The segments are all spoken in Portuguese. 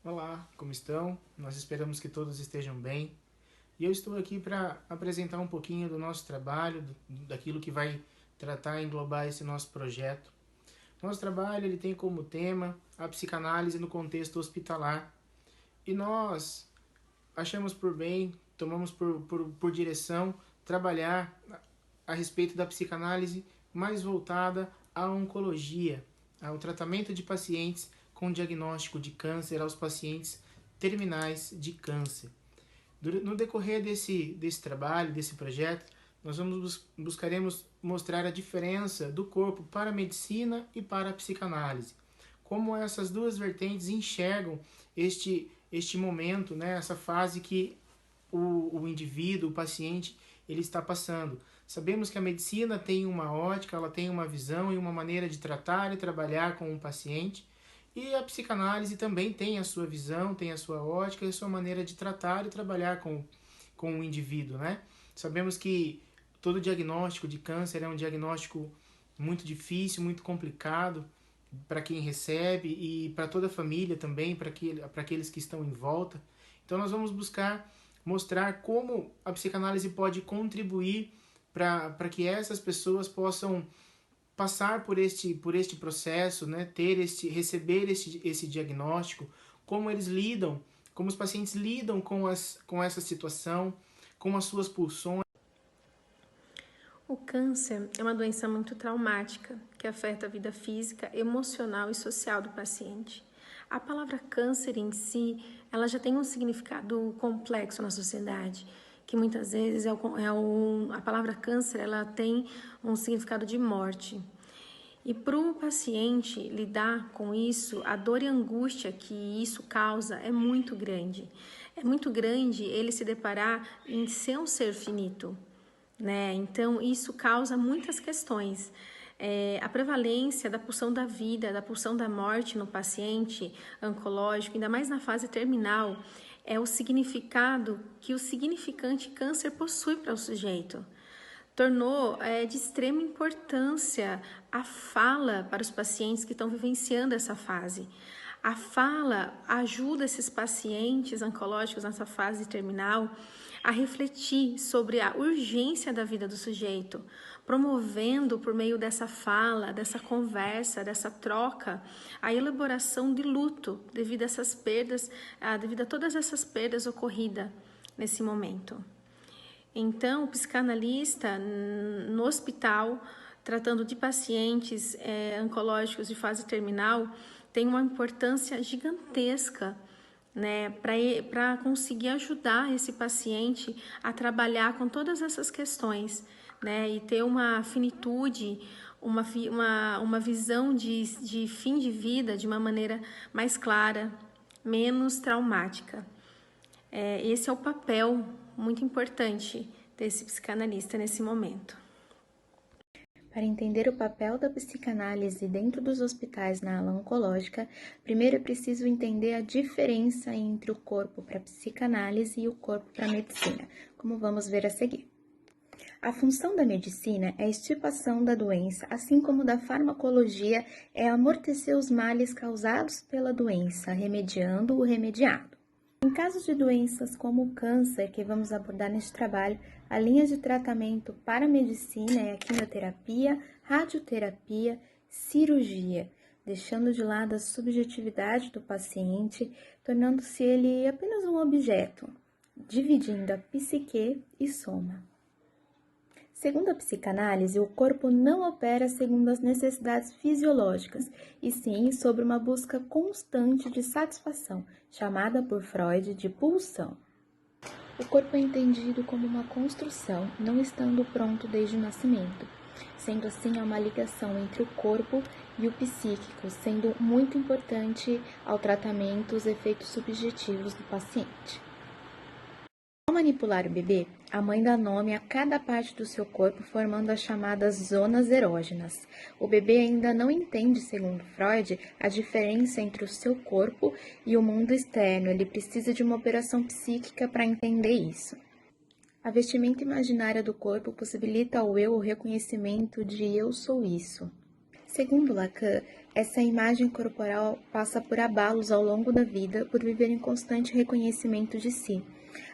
Olá, como estão? Nós esperamos que todos estejam bem. E eu estou aqui para apresentar um pouquinho do nosso trabalho, daquilo que vai tratar e englobar esse nosso projeto. Nosso trabalho ele tem como tema a psicanálise no contexto hospitalar. E nós achamos por bem, tomamos por direção trabalhar a respeito da psicanálise mais voltada à oncologia, ao tratamento de pacientes com diagnóstico de câncer, aos pacientes terminais de câncer. No decorrer desse trabalho, desse projeto, nós buscaremos mostrar a diferença do corpo para a medicina e para a psicanálise. Como essas duas vertentes enxergam este momento, né, essa fase que o indivíduo, o paciente, ele está passando. Sabemos que a medicina tem uma ótica, ela tem uma visão e uma maneira de tratar e trabalhar com o paciente, e a psicanálise também tem a sua visão, tem a sua ótica e a sua maneira de tratar e trabalhar com o indivíduo, né? Sabemos que todo diagnóstico de câncer é um diagnóstico muito difícil, muito complicado para quem recebe e para toda a família também, para aqueles que estão em volta. Então nós vamos buscar mostrar como a psicanálise pode contribuir para que essas pessoas possam passar por este processo, né, receber esse diagnóstico, como eles lidam, como os pacientes lidam com essa situação, com as suas pulsões. O câncer é uma doença muito traumática que afeta a vida física, emocional e social do paciente. A palavra câncer em si, ela já tem um significado complexo na sociedade, que muitas vezes a palavra câncer ela tem um significado de morte. E para o paciente lidar com isso, a dor e a angústia que isso causa é muito grande. É muito grande ele se deparar em ser um ser finito, né? Então, isso causa muitas questões. A prevalência da pulsão da vida, da pulsão da morte no paciente oncológico, ainda mais na fase terminal, é o significado que o significante câncer possui para o sujeito. Tornou de extrema importância a fala para os pacientes que estão vivenciando essa fase. A fala ajuda esses pacientes oncológicos nessa fase terminal a refletir sobre a urgência da vida do sujeito, promovendo por meio dessa fala, dessa conversa, dessa troca, a elaboração de luto devido a essas perdas, devido a todas essas perdas ocorridas nesse momento. Então, o psicanalista no hospital, tratando de pacientes oncológicos de fase terminal, tem uma importância gigantesca, né, para conseguir ajudar esse paciente a trabalhar com todas essas questões, né, e ter uma finitude, uma visão de fim de vida de uma maneira mais clara, menos traumática. Esse é o papel muito importante desse psicanalista nesse momento. Para entender o papel da psicanálise dentro dos hospitais na ala oncológica, primeiro é preciso entender a diferença entre o corpo para a psicanálise e o corpo para a medicina, como vamos ver a seguir. A função da medicina é a extirpação da doença, assim como da farmacologia é amortecer os males causados pela doença, remediando o remediado. Em casos de doenças como o câncer, que vamos abordar neste trabalho, a linha de tratamento para a medicina é a quimioterapia, radioterapia, cirurgia, deixando de lado a subjetividade do paciente, tornando-se ele apenas um objeto, dividindo a psique e soma. Segundo a psicanálise, o corpo não opera segundo as necessidades fisiológicas, e sim sobre uma busca constante de satisfação, chamada por Freud de pulsão. O corpo é entendido como uma construção, não estando pronto desde o nascimento. Sendo assim, há uma ligação entre o corpo e o psíquico, sendo muito importante ao tratamento os efeitos subjetivos do paciente. Ao manipular o bebê, a mãe dá nome a cada parte do seu corpo, formando as chamadas zonas erógenas. O bebê ainda não entende, segundo Freud, a diferença entre o seu corpo e o mundo externo. Ele precisa de uma operação psíquica para entender isso. A vestimenta imaginária do corpo possibilita ao eu o reconhecimento de eu sou isso. Segundo Lacan, essa imagem corporal passa por abalos ao longo da vida por viver em constante reconhecimento de si,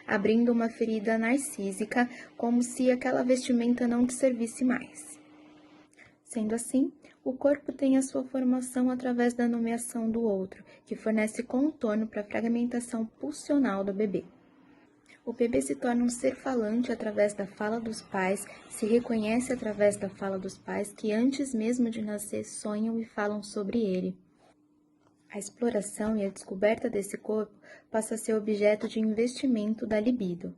abrindo uma ferida narcísica como se aquela vestimenta não te servisse mais. Sendo assim, o corpo tem a sua formação através da nomeação do outro, que fornece contorno para a fragmentação pulsional do bebê. O bebê se torna um ser falante através da fala dos pais, se reconhece através da fala dos pais que antes mesmo de nascer sonham e falam sobre ele. A exploração e a descoberta desse corpo passa a ser objeto de investimento da libido.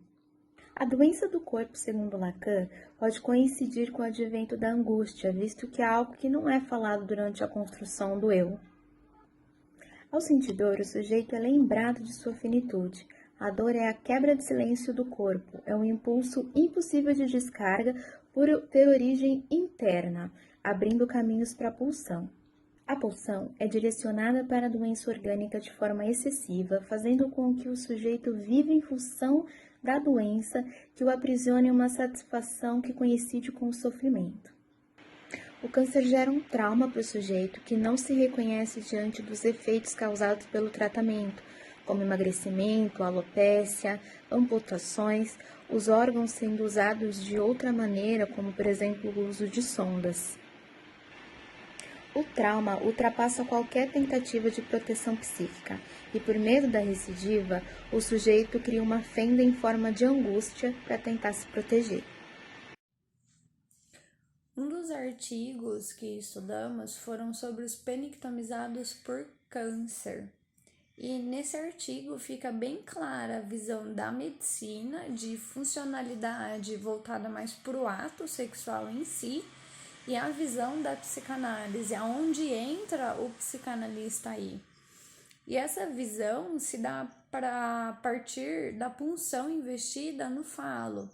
A doença do corpo, segundo Lacan, pode coincidir com o advento da angústia, visto que é algo que não é falado durante a construção do eu. Ao sentir dor, o sujeito é lembrado de sua finitude. A dor é a quebra de silêncio do corpo, é um impulso impossível de descarga por ter origem interna, abrindo caminhos para a pulsão. A pulsão é direcionada para a doença orgânica de forma excessiva, fazendo com que o sujeito viva em função da doença que o aprisione em uma satisfação que coincide com o sofrimento. O câncer gera um trauma para o sujeito que não se reconhece diante dos efeitos causados pelo tratamento, como emagrecimento, alopécia, amputações, os órgãos sendo usados de outra maneira, como por exemplo o uso de sondas. O trauma ultrapassa qualquer tentativa de proteção psíquica e, por medo da recidiva, o sujeito cria uma fenda em forma de angústia para tentar se proteger. Um dos artigos que estudamos foram sobre os penictomizados por câncer. E nesse artigo fica bem clara a visão da medicina de funcionalidade voltada mais para o ato sexual em si e a visão da psicanálise, aonde entra o psicanalista aí. E essa visão se dá para partir da punção investida no falo.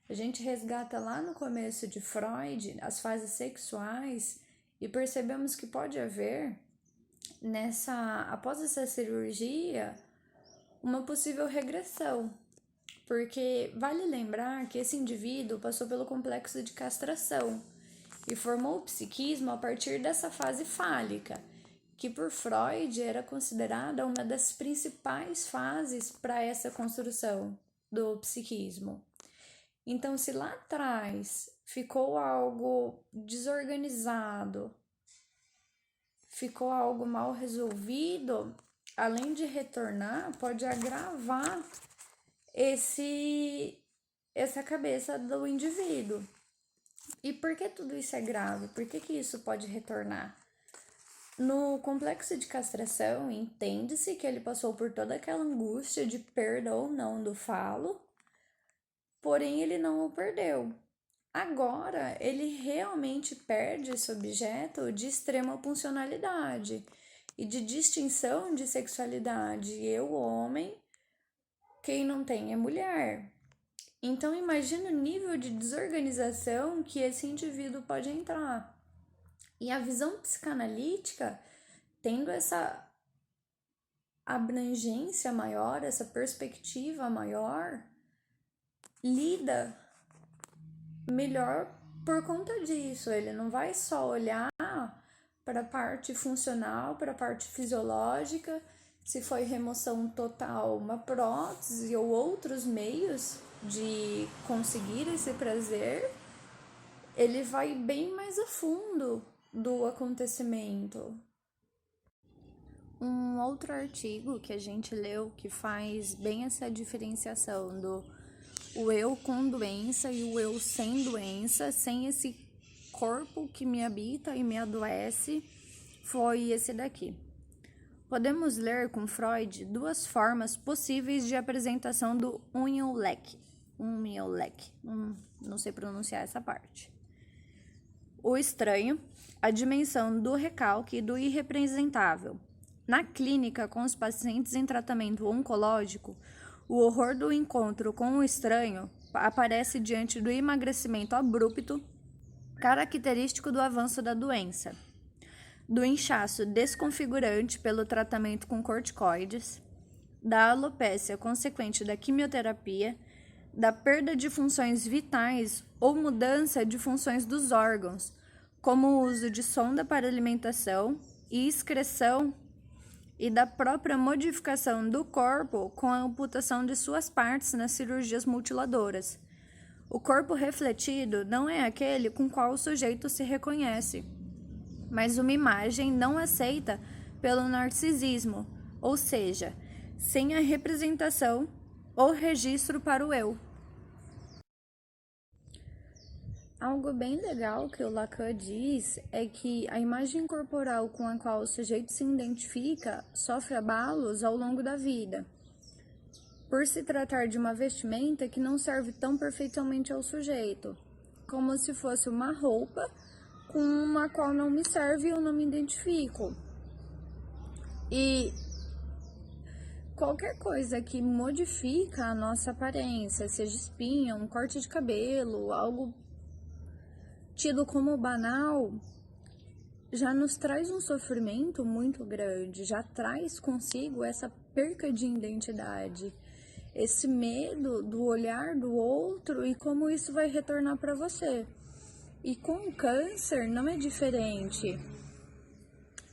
A gente resgata lá no começo de Freud as fases sexuais e percebemos que pode haver após essa cirurgia, uma possível regressão, porque vale lembrar que esse indivíduo passou pelo complexo de castração e formou o psiquismo a partir dessa fase fálica, que por Freud era considerada uma das principais fases para essa construção do psiquismo. Então, se lá atrás ficou algo desorganizado, ficou algo mal resolvido, além de retornar, pode agravar essa cabeça do indivíduo. E por que tudo isso é grave? Por que isso pode retornar? No complexo de castração, entende-se que ele passou por toda aquela angústia de perda ou não do falo, porém ele não o perdeu. Agora, ele realmente perde esse objeto de extrema funcionalidade e de distinção de sexualidade. Eu, homem, quem não tem é mulher. Então, imagina o nível de desorganização que esse indivíduo pode entrar. E a visão psicanalítica, tendo essa abrangência maior, essa perspectiva maior, lida melhor por conta disso. Ele não vai só olhar para a parte funcional, para a parte fisiológica, se foi remoção total, uma prótese ou outros meios de conseguir esse prazer, ele vai bem mais a fundo do acontecimento. Um outro artigo que a gente leu que faz bem essa diferenciação do o eu com doença e o eu sem doença, sem esse corpo que me habita e me adoece, foi esse daqui. Podemos ler com Freud duas formas possíveis de apresentação do Unio-Leck. Não sei pronunciar essa parte. O estranho, a dimensão do recalque e do irrepresentável. Na clínica, com os pacientes em tratamento oncológico, o horror do encontro com o estranho aparece diante do emagrecimento abrupto, característico do avanço da doença, do inchaço desconfigurante pelo tratamento com corticoides, da alopécia consequente da quimioterapia, da perda de funções vitais ou mudança de funções dos órgãos, como o uso de sonda para alimentação e excreção e da própria modificação do corpo com a amputação de suas partes nas cirurgias mutiladoras. O corpo refletido não é aquele com qual o sujeito se reconhece, mas uma imagem não aceita pelo narcisismo, ou seja, sem a representação ou registro para o eu. Algo bem legal que o Lacan diz é que a imagem corporal com a qual o sujeito se identifica sofre abalos ao longo da vida, por se tratar de uma vestimenta que não serve tão perfeitamente ao sujeito, como se fosse uma roupa com a qual não me serve e eu não me identifico. E qualquer coisa que modifica a nossa aparência, seja espinha, um corte de cabelo, algo tido como banal, já nos traz um sofrimento muito grande, já traz consigo essa perca de identidade, esse medo do olhar do outro e como isso vai retornar para você. E com o câncer não é diferente.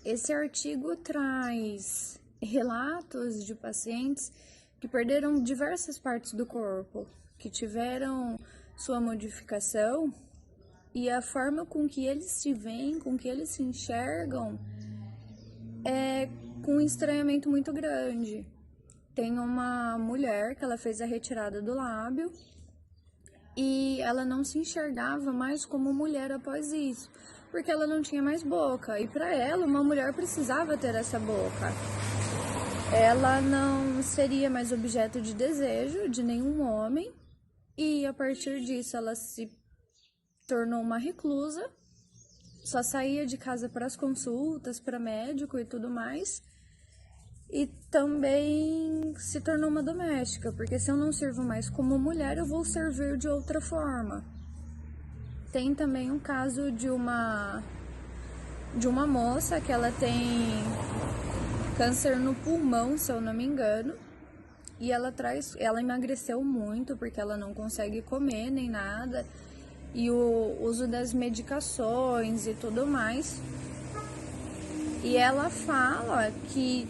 Esse artigo traz relatos de pacientes que perderam diversas partes do corpo, que tiveram sua modificação, e a forma com que eles se veem, com que eles se enxergam, é com um estranhamento muito grande. Tem uma mulher que ela fez a retirada do lábio e ela não se enxergava mais como mulher após isso, porque ela não tinha mais boca. E para ela, uma mulher precisava ter essa boca. Ela não seria mais objeto de desejo de nenhum homem e a partir disso ela se tornou uma reclusa, só saía de casa para as consultas, para médico e tudo mais, e também se tornou uma doméstica, porque se eu não sirvo mais como mulher, eu vou servir de outra forma. Tem também um caso de uma moça que ela tem câncer no pulmão, se eu não me engano, e ela emagreceu muito porque ela não consegue comer nem nada, e o uso das medicações e tudo mais. E ela fala que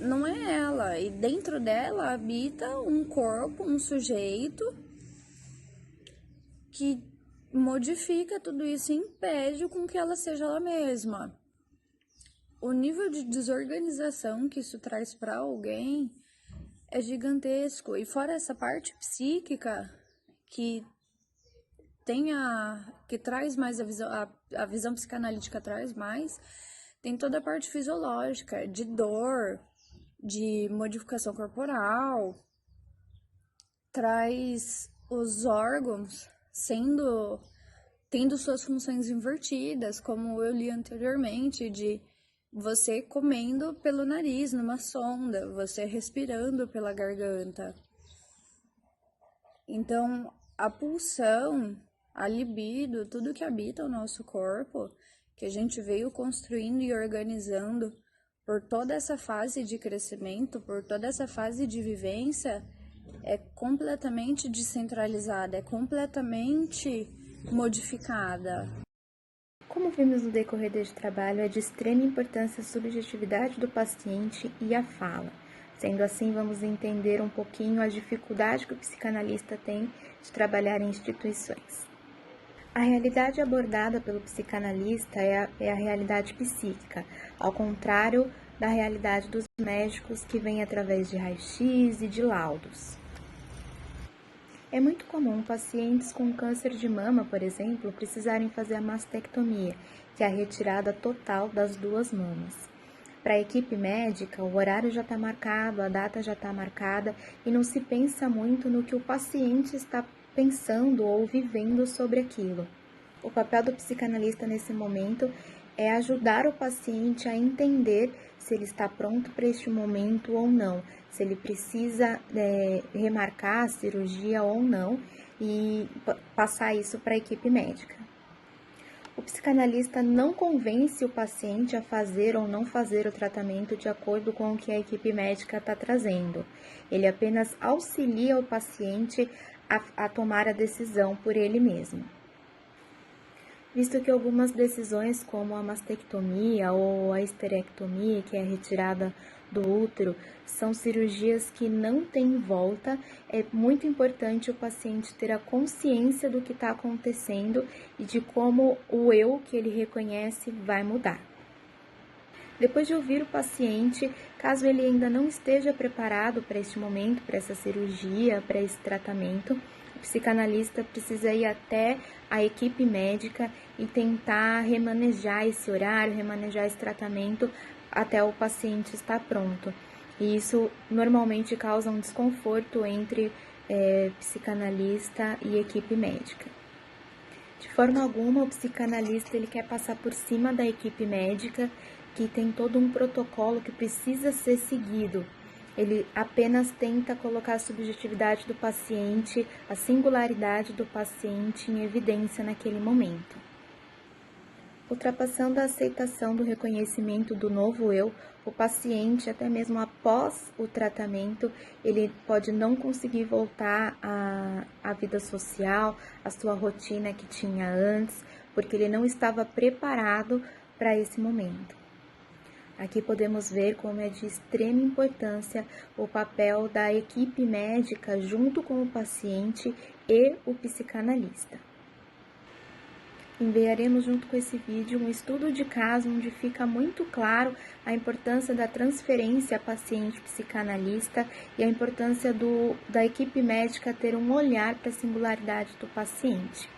não é ela, e dentro dela habita um corpo, um sujeito que modifica tudo isso e impede com que ela seja ela mesma. O nível de desorganização que isso traz para alguém é gigantesco. E fora essa parte psíquica que traz mais a visão psicanalítica traz mais, tem toda a parte fisiológica, de dor, de modificação corporal, traz os órgãos tendo suas funções invertidas, como eu li anteriormente, de você comendo pelo nariz numa sonda, você respirando pela garganta. Então, a pulsão, a libido, tudo que habita o nosso corpo, que a gente veio construindo e organizando por toda essa fase de crescimento, por toda essa fase de vivência, é completamente descentralizada, é completamente modificada. Como vimos no decorrer deste trabalho, é de extrema importância a subjetividade do paciente e a fala. Sendo assim, vamos entender um pouquinho a dificuldade que o psicanalista tem de trabalhar em instituições. A realidade abordada pelo psicanalista é a realidade psíquica, ao contrário da realidade dos médicos que vem através de raio-x e de laudos. É muito comum pacientes com câncer de mama, por exemplo, precisarem fazer a mastectomia, que é a retirada total das duas mamas. Para a equipe médica, o horário já está marcado, a data já está marcada e não se pensa muito no que o paciente está pensando ou vivendo sobre aquilo. O papel do psicanalista nesse momento é ajudar o paciente a entender se ele está pronto para este momento ou não, se ele precisa remarcar a cirurgia ou não e passar isso para a equipe médica. O psicanalista não convence o paciente a fazer ou não fazer o tratamento de acordo com o que a equipe médica está trazendo. Ele apenas auxilia o paciente a tomar a decisão por ele mesmo. visto que algumas decisões, como a mastectomia ou a esterectomia, que é a retirada do útero, são cirurgias que não têm volta. É muito importante o paciente ter a consciência do que está acontecendo e de como o eu que ele reconhece vai mudar. Depois de ouvir o paciente, caso ele ainda não esteja preparado para este momento, para essa cirurgia, para esse tratamento, o psicanalista precisa ir até a equipe médica e tentar remanejar esse horário, remanejar esse tratamento até o paciente estar pronto. E isso normalmente causa um desconforto entre psicanalista e equipe médica. De forma alguma, o psicanalista ele quer passar por cima da equipe médica, que tem todo um protocolo que precisa ser seguido. Ele apenas tenta colocar a subjetividade do paciente, a singularidade do paciente em evidência naquele momento. Ultrapassando a aceitação do reconhecimento do novo eu, o paciente, até mesmo após o tratamento, ele pode não conseguir voltar à vida social, à sua rotina que tinha antes, porque ele não estava preparado para esse momento. Aqui podemos ver como é de extrema importância o papel da equipe médica junto com o paciente e o psicanalista. Enviaremos junto com esse vídeo um estudo de caso onde fica muito claro a importância da transferência paciente-psicanalista e a importância da equipe médica ter um olhar para a singularidade do paciente.